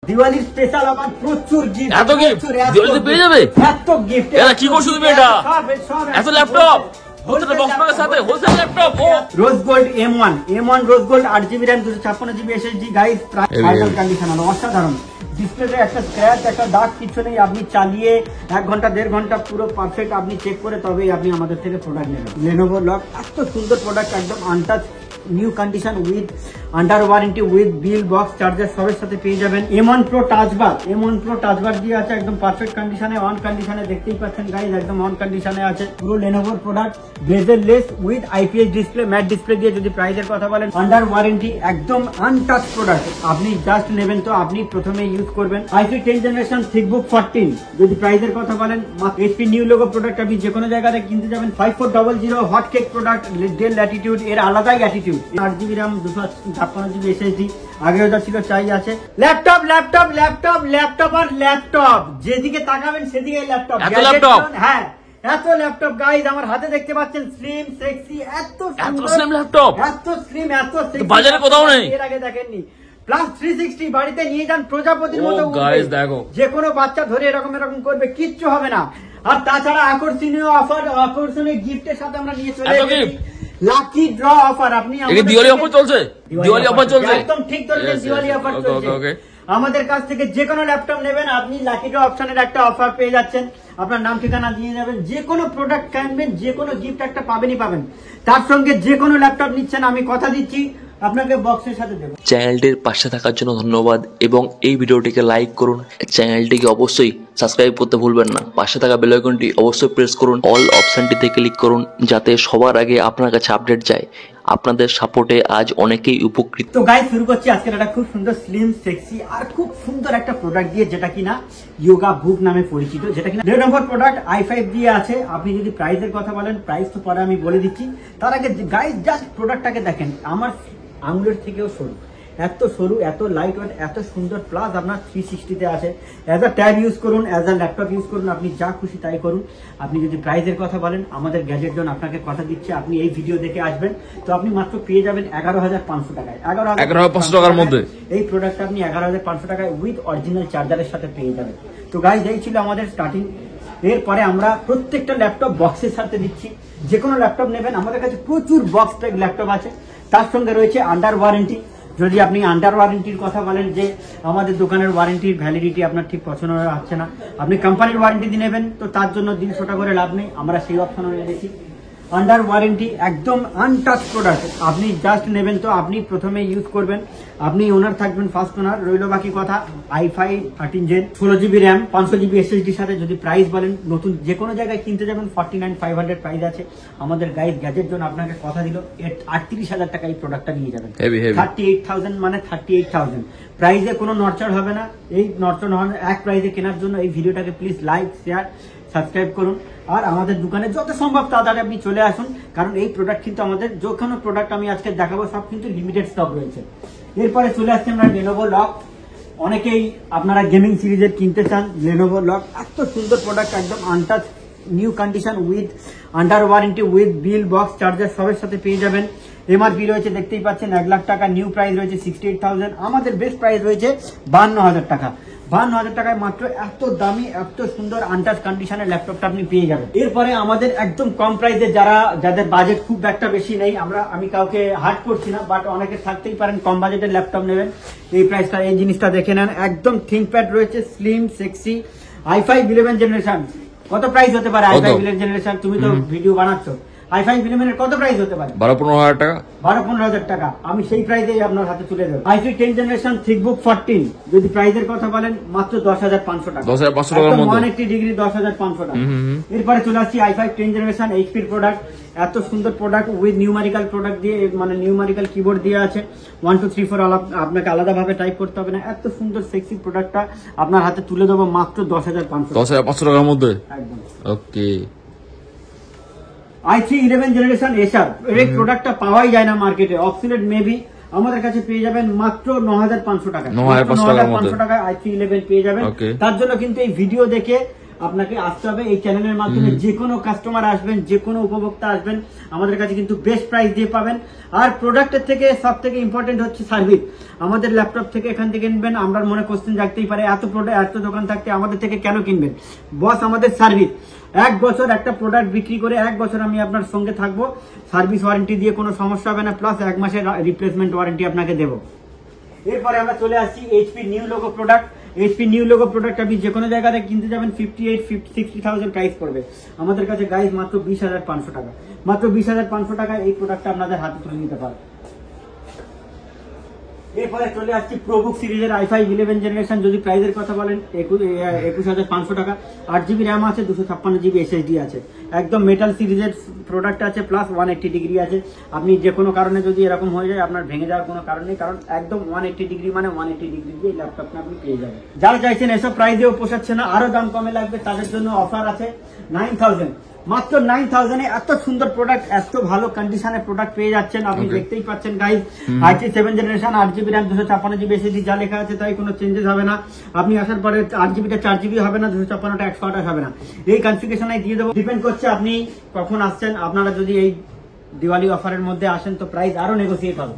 Diwali special আমার প্রচুর gift, এত গিফট দিওয়ালিতে পেয়ে যাবে। এত গিফট এটা কি করছো তুমি? এটা এত ল্যাপটপ হোলসেল বক্সের সাথে wholesale laptop rose gold M1 rose gold 8GB RAM 256GB SSD guys final condition অসাধারণ। ডিসপ্লেতে একটা স্ক্র্যাচ একটা দাগ কিছু নেই, আপনি চালিয়ে 1 ঘন্টা 1.5 ঘন্টা পুরো পারফেক্ট আপনি চেক করে তবেই আপনি আমাদের থেকে প্রোডাক্ট নেবেন। Lenovo লক এত সুন্দর প্রোডাক্ট একদম untouch new condition with under warranty with bill box charger সবের সাথে পেয়ে যাবেন। M1 Pro টাচবার দিয়ে আছে একদম পারফেক্ট কন্ডিশনে, অন কন্ডিশনে দেখতেই পাচ্ছেন গাইজ একদম অন কন্ডিশনে আছে পুরো Lenovo product bezel-less with IPS display matte display দিয়ে। যদি প্রাইসের কথা বলেন আন্ডার ওয়ারেন্টি একদম আনটাচ প্রোডাক্ট, আপনি জাস্ট নেবেন তো আপনি প্রথমে ইউজ করবেন। i3 10 জেনারেশন থিকবুক 14 যদি প্রাইসের কথা বলেন HP নিউ লোগো প্রোডাক্ট আপনি যে কোনো জায়গাতে কিনতে যাবেন। 5400 hot cake product del Latitude এর আলাদাই attitude 8GB RAM 256GB SSD আগেও যা ছিল চাই আছে। ল্যাপটপ আর ল্যাপটপ যেদিকে তাকাবেন সেদিকে ল্যাপটপ। হ্যাঁ এত ল্যাপটপ গাইজ আমার হাতে দেখতে পাচ্ছেন, স্লিম সেক্সি এত স্লিম ল্যাপটপ এত স্লিম এত সেক্সি বাজারে কোথাও নেই, এর আগে দেখেননি। প্লাস 360 বাড়িতে নিয়ে যান প্রজাপতির মতো গাইজ দেখো যে কোনো বাচ্চা ধরে এরকম করবে কিচ্ছু হবে না। আর তাছাড়া আকর্ষণীয় অফার আকর্ষণীয় গিফটের সাথে আমরা নিয়ে চলে এসেছি লাকি ড্র অফার। আপনি দিওয়ালি অফার চলছে, দিওয়ালি অফার চলছে একদম ঠিক ধরনের দিওয়ালি অফার চলছে। আমাদের কাছ থেকে যে কোনো ল্যাপটপ নেবেন আপনি লাকি ড্র অপশনের একটা অফার পেয়ে যাচ্ছেন। আপনার নাম ঠিকানা দিয়ে যাবেন, যে কোনো প্রোডাক্ট কিনবেন যে কোনো গিফট একটা পাবেনই পাবেন। তার সঙ্গে যে কোনো ল্যাপটপ নিচ্ছেন আমি কথা দিচ্ছি আপনাকে বক্সের সাথে দেব। চ্যানেলটির পাশে থাকার জন্য ধন্যবাদ এবং এই ভিডিওটিকে লাইক করুন। চ্যানেলটিকে অবশ্যই সাবস্ক্রাইব করতে ভুলবেন না। পাশে থাকা বেল আইকনটি অবশ্যই প্রেস করুন, অল অপশনটিতে ক্লিক করুন যাতে সবার আগে আপনার কাছে আপডেট যায়। আপনাদের সাপোর্টে আজ অনেকেই উপকৃত। তো গাইস শুরু করছি আজকের একটা খুব সুন্দর স্লিম সেক্সি আর খুব সুন্দর একটা প্রোডাক্ট দিয়ে, যেটা কিনা ইয়োগা বুক নামে পরিচিত, যেটা কিনা 1.5 নম্বর প্রোডাক্ট i5 দিয়ে আছে। আপনি যদি প্রাইসের কথা বলেন প্রাইস তো পরে আমি বলে দিচ্ছি, তার আগে গাইস জাস্ট প্রোডাক্টটাকে দেখেন। আমার আঙুলের থেকেও সরু, এত সরু এত লাইট ওয়েট এত সুন্দর, প্লাস আপনার 360 আছে। অ্যাজ আ ট্যাব ইউজ করুন, অ্যাজ আ ল্যাপটপ ইউজ করুন, আপনি যা খুশি তাই করুন। আপনি যদি প্রাইসের কথা বলেন আমাদের গ্যাজেট জোন আপনাকে কথা দিচ্ছে, আপনি এই ভিডিও দেখে আসবেন তো আপনি মাত্র পেয়ে যাবেন 11,500 টাকায়। 11,500 টাকার মধ্যে এই প্রোডাক্টটা আপনি 11,500 টাকায় উইথ অরিজিনাল চার্জারের সাথে পেয়ে যাবেন। তো গাইজ এই ছিল আমাদের স্টার্টিং। এরপরে আমরা প্রত্যেকটা ল্যাপটপ বক্সের সাথে দিচ্ছি। যে কোনো ল্যাপটপ নেবেন আমাদের কাছে প্রচুর বক্স টাইপ ল্যাপটপ আছে, তার সঙ্গে রয়েছে আন্ডার ওয়ারেন্টি। যদি আপনি আন্ডার ওয়ারেন্টির কথা বলেন যে আমাদের দোকানের ওয়ারেন্টির ভ্যালিডিটি আপনার ঠিক পছন্দ হচ্ছে না, আপনি কোম্পানির ওয়ারেন্টি দিয়ে নেবেন তো তার জন্য 150 টাকা করে লাভ নেই, আমরা সেই অপশনও রেখেছি। আন্ডার ওয়ারেন্টি একদম আনটাচ প্রোডাক্ট, আপনি জাস্ট নেবেন তো আপনি প্রথমে ইউজ করবেন, আপনি ওনার থাকবেন ফার্স্ট ওনার। রইল বাকি কথা i5 13 Gen 16GB RAM 500GB SSD সাথে। যদি প্রাইস বলেন নতুন যে কোনো জায়গায় কিনতে যাবেন 49,500 প্রাইস আছে। আমাদের গাইড গ্যাজেট জন্য আপনাকে কথা দিল 38,000 টাকা এই প্রোডাক্টটা নিয়ে যাবেন। 38,000 মানে 38,000 প্রাইসে কোনো নড়চড় হবে না। এই নড়চড় হবে এক প্রাইসে কেনার জন্য এই ভিডিওটাকে প্লিজ লাইক শেয়ার সাবস্ক্রাইব করুন আর আমাদের দোকানে যত সম্ভব তাড়াতাড়ি আপনি চলে আসুন, কারণ এই প্রোডাক্ট কিন্তু আমাদের যেখানে প্রোডাক্ট আমি আজকে দেখাবো সব কিন্তু লিমিটেড স্টক রয়েছে। এরপরে চলে আসছে আমরা Lenovo লক। অনেকেই আপনারা গেমিং সিরিজের কিনতে চান, Lenovo লক এত সুন্দর প্রোডাক্ট একদম untouch new condition with under warranty with bill box charger সবের সাথে পেয়ে যাবেন। এমআরপি রয়েছে দেখতেই পাচ্ছেন 1 লাখ টাকা, নিউ প্রাইস রয়েছে 68,000, আমাদের বেস্ট প্রাইস রয়েছে 52,000 টাকা। 52,000 টাকায় মাত্র এত দামি এত সুন্দর আনটাচ কন্ডিশনের ল্যাপটপটা আপনি পেয়ে যাবেন। এরপরে আমাদের একদম কম প্রাইসে যাদের বাজেট খুব একটা বেশি নেই, আমি কাউকে হার্ট করছি না, বাট অনেকে থাকতেই পারেন কম বাজেটের ল্যাপটপ নেবেন, এই প্রাইসটা এই জিনিসটা দেখে নেন। একদম থিংকপ্যাড রয়েছে স্লিম সেক্সি i5 11 জেনারেশন। কত প্রাইস হতে পারে i5 11 জেনারেশন? তুমি তো ভিডিও বানাচ্ছ, i5 11 কত প্রাইস হতে পারে? 12-15,000 টাকা। 12-15,000 টাকা আমি সেই প্রাইসেই আপনার হাতে তুলে দেবো। i3 10 জেনারেশন থিকবুক 14 যদি প্রাইসের কথা বলেন মাত্র 10,500 টাকা। 10,500 টাকার মধ্যে 180 ডিগ্রি 10,500 টাকা। এরপরে চলে আসছি i5 10 জেনারেশন HP প্রোডাক্ট। এত সুন্দর প্রোডাক্ট উইথ নিউমারিক্যাল প্রোডাক্ট দিয়ে, মানে নিউমারিক্যাল কিবোর্ড দিয়ে আছে। 1 2 3 4 আপনাকে আলাদাভাবে টাইপ করতে হবে না। এত সুন্দর সেক্সি প্রোডাক্টটা আপনার হাতে তুলে দেবো মাত্র 10,500 টাকার মধ্যে। একদম ওকে। i3 11 জেনারেশন এসার এই প্রোডাক্টটা পাওয়াই যায় না মার্কেটে, অবসলিট মেবি। আমাদের কাছে পেয়ে যাবেন মাত্র 9,500 টাকা। 9,500 টাকায় i3 11 পেয়ে যাবেন। তার জন্য কিন্তু এই ভিডিও দেখে আপনাকে আসতে হবে এই চ্যানেলের মাধ্যমে। যে কোনো কাস্টমার আসবেন, যে কোনো উপভোক্তা আসবেন, আমাদের কাছে কিন্তু বেস্ট প্রাইস দিয়ে পাবেন। আর প্রোডাক্টের থেকে সব থেকে ইম্পর্টেন্ট হচ্ছে সার্ভিস। আমাদের ল্যাপটপ থেকে এখান থেকে কিনবেন, আমরা মনে কোশ্চেন জাগতেই পারে এত প্রোডাক্ট এত দোকান থাকতে আমাদের থেকে কেন কিনবেন? বস আমাদের সার্ভিস, 1 বছর একটা প্রোডাক্ট বিক্রি করে 1 বছর আমি আপনার সঙ্গে থাকবো, সার্ভিস ওয়ারেন্টি দিয়ে কোনো সমস্যা হবে না, প্লাস 1 মাসের রিপ্লেসমেন্ট ওয়ারেন্টি আপনাকে দেবো। এরপরে আমরা চলে আসছি HP new logo product. HP new logo product আপনি যে কোনো জায়গাতে কিনতে যাবেন 58-60,000 প্রাইস পড়বে। আমাদের কাছে গাইস মাত্র 20,500 টাকা, মাত্র 20,500 টাকায় এই প্রোডাক্টটা আপনাদের হাতে তুলে নিতে পারে। এরপরে চলে আসছি প্রোবুক সিরিজের i5 11 জেনারেশন। যদি প্রাইসের কথা বলেন 21,500 টাকা। 8GB র্যাম আছে, 256GB SSD আছে, একদম মেটাল সিরিজের প্রোডাক্ট আছে, প্লাস 180 ডিগ্রি আছে। আপনি যে কোনো কারণে যদি এরকম হয়ে যায় আপনার ভেঙে যাওয়ার কোনো কারণ নেই, কারণ একদম 180 ডিগ্রি মানে 180 ডিগ্রি দিয়ে ল্যাপটপটা আপনি পেয়ে যাবেন। যারা চাইছেন এসব প্রাইসেও পোষাচ্ছে না, আরো দাম কমে লাগবে, তাদের জন্য অফার আছে 9,000, মাত্র 9,000 এ এত সুন্দর প্রোডাক্ট, এত ভালো কন্ডিশনে প্রোডাক্ট পেয়ে যাচ্ছেন। আপনি দেখতেই পাচ্ছেন guys, i7 generation, 8GB RAM, 256GB SSD, যা লেখা আছে তাই কোনো চেঞ্জেস হবে না। আপনি আসার পরে 8GBটা 4GB হবে না, 256টা 128 হবে না, এই কনফিগারেশনে দিয়ে দেবো। ডিপেন্ড করছে আপনি কখন আসছেন। আপনারা যদি এই দিওয়ালি অফারের মধ্যে আসেন তো প্রাইস আরো নেগোসিয়েট হবে।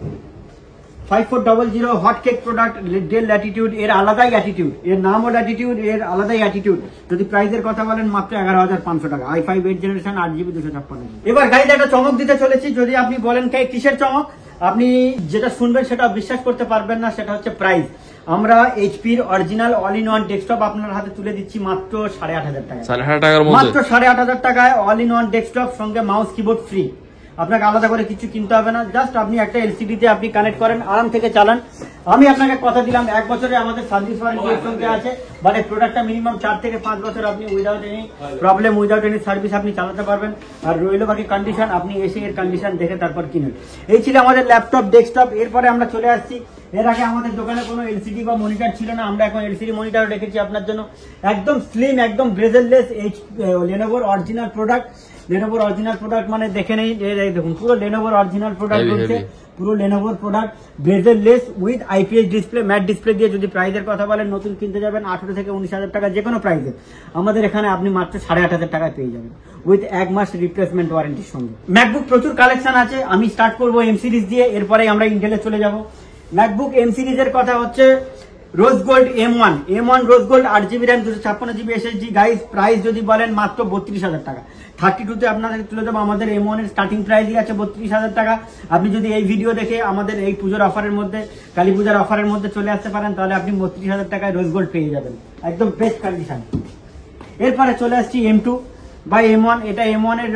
5400 hot cake product, del Latitude, এর আলাদাই অ্যাটিটিউড, এর নামও ল্যাটিটিউড, এর আলাদাই অ্যাটিটিউড। যদি প্রাইসের কথা বলেন মাত্র 11,500 টাকা, i5 8 জেনারেশন, 8GB 256GB। এবার গাইজ একটা চমক দিতে চলেছি। যদি আপনি বলেন কিসের চমক, আপনি যেটা শুনবেন সেটা বিশ্বাস করতে পারবেন না, সেটা হচ্ছে প্রাইস। আমরা এইচপির original all in one desktop আপনার হাতে তুলে দিচ্ছি মাত্র 8,500 টাকা, 8,500 টাকার মধ্যে, মাত্র 8,500 টাকায় অল ইন ওয়ান ডেস্কটপ, সঙ্গে মাউস কিবোর্ড ফ্রি। আপনাকে আলাদা করে কিছু কিনতে হবে না, জাস্ট আপনি একটা এলসিডি তে আপনি কানেক্ট করেন, আরাম থেকে চালান। আমি আপনাকে কথা দিলাম 1 বছরে আমাদের সার্ভিস ওয়ারেন্টি এর সঙ্গে আছে, মানে প্রোডাক্টটা মিনিমাম 4 থেকে 5 বছর আপনি without any problem, without any service আপনি চালাতে পারবেন। আর রইল বাকি কন্ডিশন, আপনি এসে এর কন্ডিশন দেখে তারপর কিনুন। এই ছিল আমাদের ল্যাপটপ ডেস্কটপ। এরপরে আমরা চলে আসছি, এর আগে আমাদের দোকানে কোনো এলসিডি বা মনিটর ছিল না, আমরা এখন এলসিডি মনিটর রেখেছি আপনার জন্য, একদম স্লিম, একদম ব্রেজেললেস, লেনোভোর অরিজিনাল প্রোডাক্ট। লেনোভোর অরিজিনাল প্রোডাক্ট মানে দেখে নেই, দেখুন পুরো লেনোভোর অরিজিনাল প্রোডাক্ট রয়েছে, পুরো লেনোভোর product, bezelless with IPS display, matte display দিয়ে। যদি প্রাইসের কথা বলেন নতুন কিনতে যাবেন 18 থেকে 19,000 টাকা, যে কোনো প্রাইসে আমাদের এখানে আপনি মাত্র 8,500 টাকায় পেয়ে যাবেন, উইথ 1 মাস রিপ্লেসমেন্ট ওয়ারেন্টির সঙ্গে। ম্যাকবুক প্রচুর কালেকশন আছে, আমি স্টার্ট করবো এম সিরিজ দিয়ে, এরপরে আমরা ইন্টেলে চলে যাব। ম্যাকবুক এম সিরিজের কথা হচ্ছে rose gold M1 rose gold, 8GB RAM, 256GB SSD। Guys price যদি বলেন মাত্র 32,000 টাকা। 32 তে আপনাদের তুলে দেবো। আমাদের M1 এর স্টার্টিং প্রাইসই আছে 32,000 টাকা। আপনি যদি এই ভিডিও দেখে আমাদের এই পুজোর অফারের মধ্যে, কালী পূজার অফারের মধ্যে চলে আসতে পারেন, তাহলে আপনি 32,000 টাকায় রোজ গোল্ড পেয়ে যাবেন, একদম বেস্ট কন্ডিশন। এরপরে চলে আসছি M2 বা M1। এটা M1 এর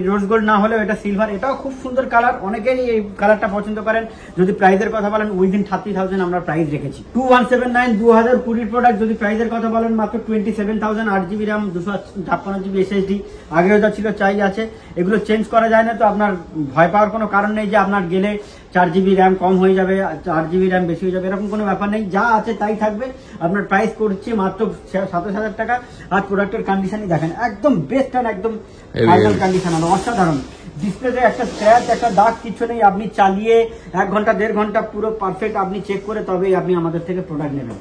রোজ গোল্ড না হলেও এটা সিলভার, এটাও খুব সুন্দর কালার, অনেকেই এই কালারটা পছন্দ করেন। যদি প্রাইসের কথা বলেন উইদিন 30,000 আমরা প্রাইস রেখেছি। 2179 2020 প্রোডাক্ট। যদি প্রাইসের কথা বলেন মাত্র 27,000, 8GB র্যাম, 256GB SSD। আগেও যা ছিল চাই আছে, এগুলো চেঞ্জ করা যায় না, তো আপনার ভয় পাওয়ার কোনো কারণ নেই যে আপনার গেলে 4GB র্যাম কম হয়ে যাবে, 8GB র্যাম বেশি হয়ে যাবে, এরকম কোনো ব্যাপার নেই, যা আছে তাই থাকবে। আপনার প্রাইস করছি মাত্র 27,000 টাকা। আর প্রোডাক্টের কন্ডিশনই দেখেন, একদম বেস্ট আর একদম ফাইনাল কন্ডিশন, অসাধারণ। ডিসপ্লেতে একটা স্ক্র্যাচ, একটা দাগ কিছু নেই, আপনি চালিয়ে 1 ঘন্টা 1.5 ঘন্টা পুরো পারফেক্ট আপনি চেক করে তবেই আপনি আমাদের থেকে প্রোডাক্ট নেবেন।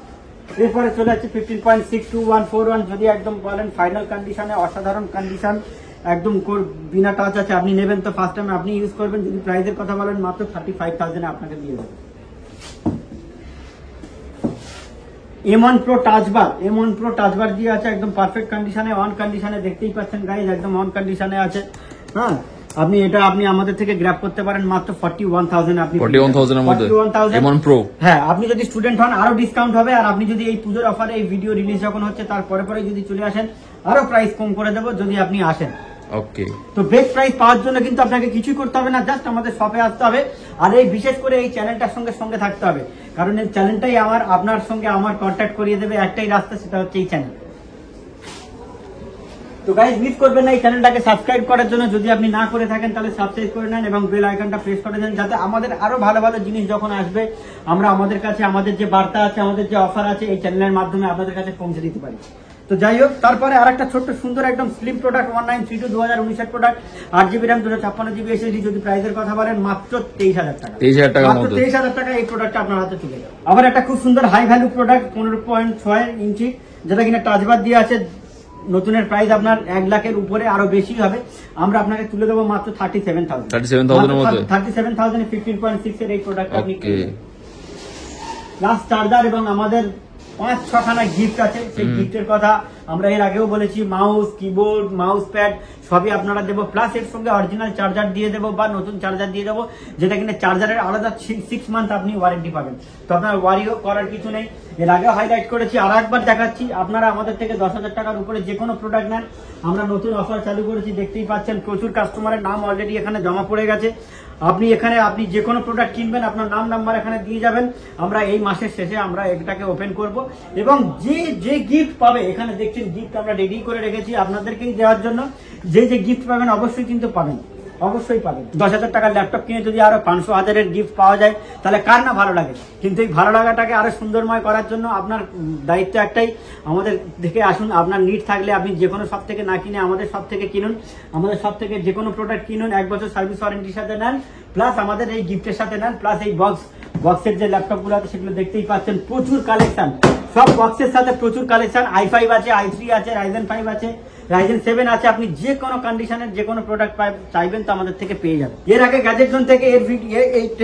এরপরে চলে যাচ্ছে 15.62141। যদি একদম বলেন ফাইনাল কন্ডিশনে, অসাধারণ কন্ডিশন, একদম বিনা টাচ আছে, আপনি নেবেন তো ফার্স্ট টাইম আপনি ইউজ করবেন। যদি প্রাইসের কথা বলেন মাত্র 35,000 আপনাকে দিয়ে দেবেন। M1 Pro টাচ বার দিয়ে আছে, একদম পারফেক্ট কন্ডিশনে, অন কন্ডিশনে, দেখতেই পাচ্ছেন গাইজ, একদম অন কন্ডিশনে আছে। হ্যাঁ, আপনি এটা আপনি আমাদের থেকে গ্র্যাব করতে পারেন মাত্র 41,000 আপনি 41,000 এর মধ্যে 41,000 M1 Pro। হ্যাঁ, আপনি যদি স্টুডেন্ট হন আরো ডিসকাউন্ট হবে, আর আপনি যদি এই পুজোর অফারে এই ভিডিও রিলিজ যখন হচ্ছে তারপরে পরে যদি চলে আসেন আরো প্রাইস কম করে দেবো যদি আপনি আসেন। ওকে, তো বেস্ট প্রাইস পাওয়ার জন্য কিন্তু আপনাকে কিছুই করতে হবে না, জাস্ট আমাদের শপে আসতে হবে। আর এই বিশেষ করে এই চ্যানেলটার সঙ্গে থাকতে হবে, কারণ এই চ্যানেলটাই আপনার সঙ্গে আমার কন্ট্যাক্ট করিয়ে দেবে। একটাই রাস্তা, সেটা হচ্ছে এই চ্যানেল। তো গাইজ মিস করবেন না এই চ্যানেলটাকে সাবস্ক্রাইব করার জন্য। যদি আপনি না করে থাকেন তাহলে সাবস্ক্রাইব করে নেন এবং বেল আইকনটা প্রেস করে দেন, যাতে আমাদের আরো ভালো ভালো জিনিস যখন আসবে আমরা আমাদের কাছে আমাদের যে বার্তা আছে, আমাদের যে অফার আছে এই চ্যানেলের মাধ্যমে আপনাদের কাছে পৌঁছে দিতে পারি। তো যাই হোক, তারপরে আর একটা ছোট্ট সুন্দর একদম slim product 1932 2019 product, 8GB RAM, 256GB SSD। যদি প্রাইসের কথা বলেন মাত্র 23,000 টাকা, 23,000 টাকা এই প্রোডাক্টটা আপনার হাতে চলে যাবে। আবার একটা খুব সুন্দর হাই ভ্যালু প্রোডাক্ট 15.6 ইঞ্চি, যেটা কিনা টাচবার দিয়ে আছে, নতুনের প্রাইস আপনার 1 লাখের উপরে আরো বেশি হবে। আমরা আপনাকে তুলে দেবো মাত্র 37,000 37,000 এর মধ্যে 37,000 এ 15.6 এর এই প্রোডাক্ট আপনি ওকে। প্লাস চার্জার এবং আমাদের 5-6 খানা গিফট আছে। সেই গিফটের কথা আমরা এর আগেও বলেছি, মাউস, কিবোর্ড, মাউস প্যাড সবই আপনারা দেবো, প্লাস এর সঙ্গে অরিজিনাল চার্জার দিয়ে দেবো বা নতুন চার্জার দিয়ে দেবো, যেটা কিনা চার্জারের আলাদা 6 মান্থ আপনি ওয়ারেন্টি পাবেন। তো আপনার ওয়ারিও করার কিছু নেই। এর আগেও হাইলাইট করেছি, আর একবার দেখাচ্ছি, আপনারা আমাদের থেকে 10,000 টাকার উপরে যে কোনো প্রোডাক্ট নেন, আমরা নতুন অফার চালু করেছি, দেখতেই পাচ্ছেন প্রচুর কাস্টমারের নাম অলরেডি এখানে জমা পড়ে গেছে। আপনি যে কোনো প্রোডাক্ট কিনবেন, আপনার নাম নাম্বার এখানে দিয়ে যাবেন, আমরা এই মাসের শেষে আমরা এটাকে ওপেন করব এবং যে গিফট পাবে, এখানে দেখছেন গিফট আমরা রেডি করে রেখেছি আপনাদেরকেই দেওয়ার জন্য। যে গিফট পাবেন অবশ্যই কিন্তু পাবেন, অবশ্যই পাবেন। 10,000 টাকার ল্যাপটপ কিনে যদি আরো 500,000 গিফট পাওয়া যায়, তাহলে কার না ভালো লাগে। কিন্তু এই ভালো লাগাটাকে আরো সুন্দরময় করার জন্য আপনার দায়িত্ব একটাই, আমাদের দেখে আসুন। আপনার নিড থাকলে আপনি যে কোনো শপ থেকে না কিনে আমাদের শপ থেকে কিনুন, আমাদের শপ থেকে যে কোনো প্রোডাক্ট কিনুন, 1 বছর সার্ভিস ওয়ারেন্টির সাথে নেন, প্লাস আমাদের এই গিফটের সাথে নেন, প্লাস এই বক্সের যে ল্যাপটপ গুলো আছে সেগুলো দেখতেই পাচ্ছেন, প্রচুর কালেকশন। সব বক্সের সাথে প্রচুর কালেকশন, i5 আছে, i3 আছে, Ryzen 5 আছে, Ryzen 7 আছে। আপনি যে কোনো কন্ডিশনের যে কোনো প্রোডাক্ট চাইবেন তো আমাদের থেকে পেয়ে যাবেন। এর আগে গ্যাজেট জোন থেকে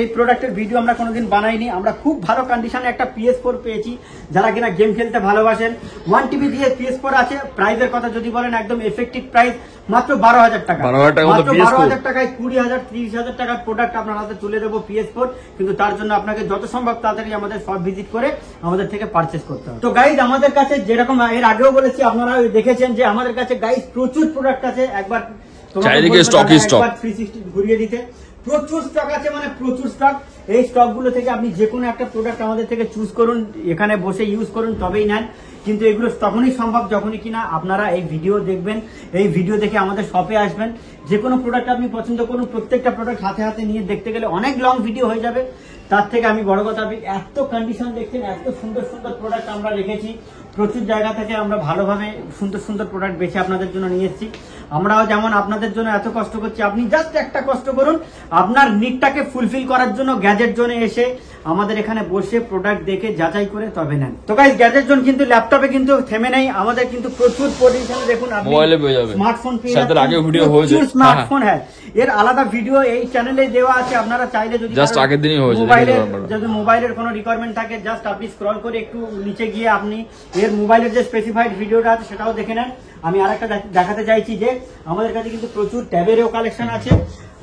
এই প্রোডাক্টের ভিডিও আমরা কোনোদিন বানাইনি। আমরা খুব ভালো কন্ডিশনে একটা PS4 পেয়েছি, যারা কিনা গেম খেলতে ভালোবাসেন। 1 TB দিয়ে PS4 আছে। প্রাইসের কথা যদি বলেন, একদম এফেক্টিভ প্রাইস মাত্র 12,000 টাকা। মাত্র 12,000 টাকায় 20,000 30,000 টাকার প্রোডাক্ট আপনার হাতে তুলে দেবো PS4। কিন্তু তার জন্য আপনাকে যত সম্ভব তাড়াতাড়ি আমাদের শপ ভিজিট করে আমাদের থেকে পারচেস করতে হবে। তো গাইজ, আমাদের কাছে যেরকম এর আগেও বলেছি, আপনারা দেখেছেন যে আমাদের কাছে গাইজ প্রচুর প্রোডাক্ট আছে। একবার চারিদিকে স্টকই স্টক, 360 ঘুরিয়ে দিতে প্রচুর স্টক আছে, মানে প্রচুর স্টক। এই স্টক গুলো থেকে আপনি যে কোনো একটা প্রোডাক্ট আমাদের থেকে চুজ করুন, এখানে বসে ইউজ করুন, তবেই নেন। কিন্তু এগুলো তখনই সম্ভব যখনই কিনা আপনারা এই ভিডিও দেখবেন, এই ভিডিও দেখে আমাদের শপে আসবেন। যে কোনো প্রোডাক্ট আপনি পছন্দ করুন, প্রত্যেকটা প্রোডাক্ট হাতে হাতে নিয়ে দেখতে গেলে অনেক লং ভিডিও হয়ে যাবে। তার থেকে আমি বড় কথা, আপনি এত কন্ডিশন দেখছেন, এত সুন্দর সুন্দর প্রোডাক্ট আমরা রেখেছি। প্রচুর জায়গা থেকে আমরা ভালোভাবে সুন্দর সুন্দর প্রোডাক্ট বেছে আপনাদের জন্য নিয়ে এসেছি। আমরাও যেমন আপনাদের জন্য এত কষ্ট করছি, আপনি জাস্ট একটা কষ্ট করুন, আপনার নিডটাকে ফুলফিল করার জন্য গ্যাজেট জোনে এসে আমাদের এখানে বসে প্রোডাক্ট দেখে যাচাই করে তবে নেন। তো গাইস, গ্যাজেট জোন কিন্তু ল্যাপটপে কিন্তু থেমে নেই, আমাদের কিন্তু প্রচুর পজিশনে দেখুন, আপনি মোবাইলে পেয়ে যাবেন, স্মার্টফোন পেয়ে যাবেন, আগে ভিডিও হয়েছে, স্মার্টফোন হ্যাঁ, এর আলাদা ভিডিও এই চ্যানেলে দেওয়া আছে। আপনারা চাইলে যদি জাস্ট আগের দিনই হয়েছে, মোবাইলের কোনো রিকোয়ারমেন্ট থাকে, জাস্ট আপনি স্ক্রল করে একটু নিচে গিয়ে আপনি এর মোবাইলের যে স্পেসিফাইড ভিডিওটা আছে সেটাও দেখে নেন। আমি আরেকটা দেখাতে চাইছি যে আমাদের কাছে কিন্তু প্রচুর ট্যাবেরও কালেকশন আছে।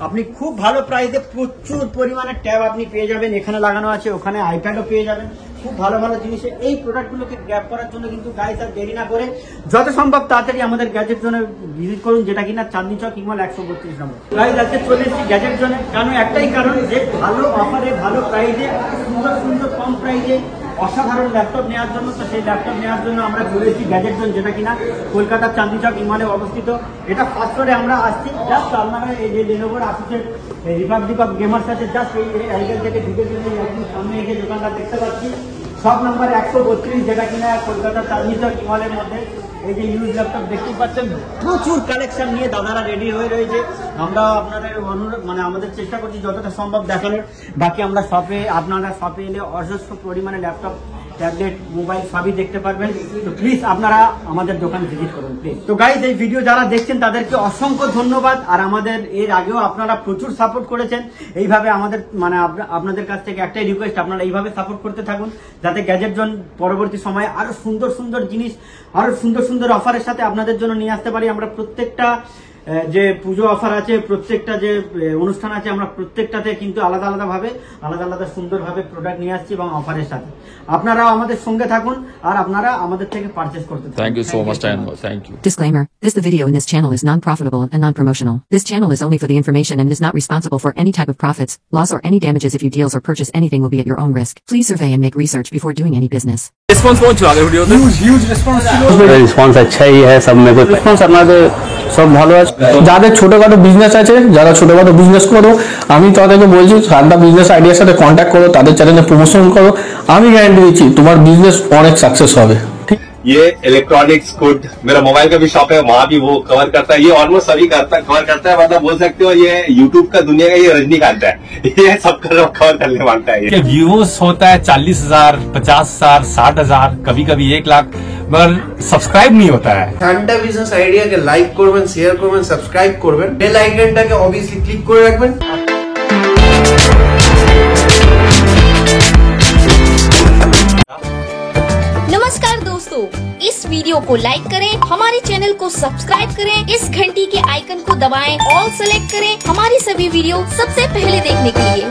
আপনি খুব ভালো প্রাইসে প্রচুর পরিমাণে ট্যাব আপনি পেয়ে যাবেন, এখানে লাগানো আছে, ওখানে আইপ্যাডও পেয়ে যাবেন। খুব ভালো ভালো জিনিস। এই প্রোডাক্টগুলোকে গ্র্যাব করার জন্য কিন্তু গাইস আর দেরি না করে যত সম্ভব তাড়াতাড়ি আমাদের গ্যাজেট জোনে ভিজিট করুন, যেটা কিনা চাঁদনি চক ইমল 132 নম্বর। গাইস, আজকে চলে এসেছি গ্যাজেট জোনে, কারণ একটাই কারণ, যে ভালো অফারে, ভালো প্রাইসে, সুন্দর সুন্দর কম প্রাইসে অসাধারণ ল্যাপটপ নেওয়ার জন্য। তো সেই ল্যাপটপ নেওয়ার জন্য আমরা চলে এসেছি গ্যাজেট জোন, যেটা কিনা কলকাতার চাঁদনি চক ইমলে অবস্থিত। এটা ফার্স্ট ফ্লোরে আমরা আসছি। জাস্ট আপনারা এই যে লেনোভোর আসুসের রিপাবলিক অফ গেমার্স আছে, জাস্ট এই অ্যাঙ্গেল থেকে ঢুকে একদম সামনে এই যে দোকানটা দেখতে পাচ্ছি, শপ নাম্বার 132, যেটা কিনা কলকাতার চাঁদনি চক ইমলের মধ্যে। এই যে ইউজ ল্যাপটপ দেখতে পাচ্ছেন, প্রচুর কালেকশন নিয়ে দাদারা রেডি হয়ে রয়েছে। আমরা আপনাদের অনুরোধ, মানে আমাদের চেষ্টা করছি যতটা সম্ভব দেখানোর। বাকি আমরা আপনারা শপে এলে অজস্র পরিমাণে ল্যাপটপ, ট্যাবলেট, মোবাইল সবই দেখতে পারবেন। তো প্লিজ আপনারা আমাদের দোকান ভিজিট করুন প্লিজ। তো গাইজ, এই ভিডিও যারা দেখছেন তাদেরকে অসংখ্য ধন্যবাদ। আর আমাদের এর আগেও আপনারা প্রচুর সাপোর্ট করেছেন। এইভাবে আমাদের মানে আপনাদের কাছ থেকে একটাই রিকোয়েস্ট, আপনারা এইভাবে সাপোর্ট করতে থাকুন, যাতে গ্যাজেট জোন পরবর্তী সময়ে আরো সুন্দর সুন্দর জিনিস, আরো সুন্দর সুন্দর অফারের সাথে আপনাদের জন্য নিয়ে আসতে পারি। আমরা প্রত্যেকটা যে পুজো অফার আছে, প্রত্যেকটা যে অনুষ্ঠান আছে, আমরা প্রত্যেকটাতে কিন্তু আলাদা আলাদা সুন্দরভাবে প্রোডাক্ট নিয়ে আসছি এবং অফারের সাথে। আপনারাও আমাদের সঙ্গে থাকুন আর আপনারা আমাদের থেকে পারচেস করতে থাকুন। Thank you so much, Tayanmol. Thank you. Disclaimer. The video in this channel is non-profitable and non-promotional. This channel is only for the information and is not responsible for any type of profits, loss or any damages. If you deals or purchase anything will be at your own risk. Please survey and make research before doing any business. Response কেমন ছিল আগের ভিডিওতে? Huge response ছিল। Response আচ্ছাই হ্যাঁ, সব মেরে response আপনাদের সব ভালো আছে। যাদের ছোটখাটো বিজনেস আছে, যারা ছোটখাটো বিজনেস করো, আমি তাদেরকে বলছি সারদা বিজনেস আইডিয়ার সাথে কন্ট্যাক্ট করো, তাদের চ্যানেলে প্রমোশন করো। আমি গ্যারান্টি দিচ্ছি তোমার বিজনেস অনেক সাকসেস হবে। ये इलेक्ट्रॉनिक्स गुड, मेरा मोबाइल का भी शॉप है, वहाँ भी वो कवर करता है। ये ऑलमोस्ट सभी कवर करता है, मतलब बोल सकते हो ये यूट्यूब का दुनिया का ये रजनीकांत है, ये सब कवर करने मांगता है। व्यूज होता है 40,000, 50,000, 60,000, कभी कभी 1 लाख। मगर सब्सक्राइब नहीं होता है। ঠান্ডা বিজনেস আইডিয়াকে লাইক করবেন, শেয়ার করবেন, সাবস্ক্রাইব করবেন, বেল আইকনটাকে অবভিয়াসলি ক্লিক করে রাখবেন। नमस्कार दोस्तों, इस वीडियो को लाइक करें, हमारे चैनल को सब्सक्राइब करें, इस घंटी के आइकन को दबाएं, ऑल सेलेक्ट करें हमारी सभी वीडियो सबसे पहले देखने के लिए।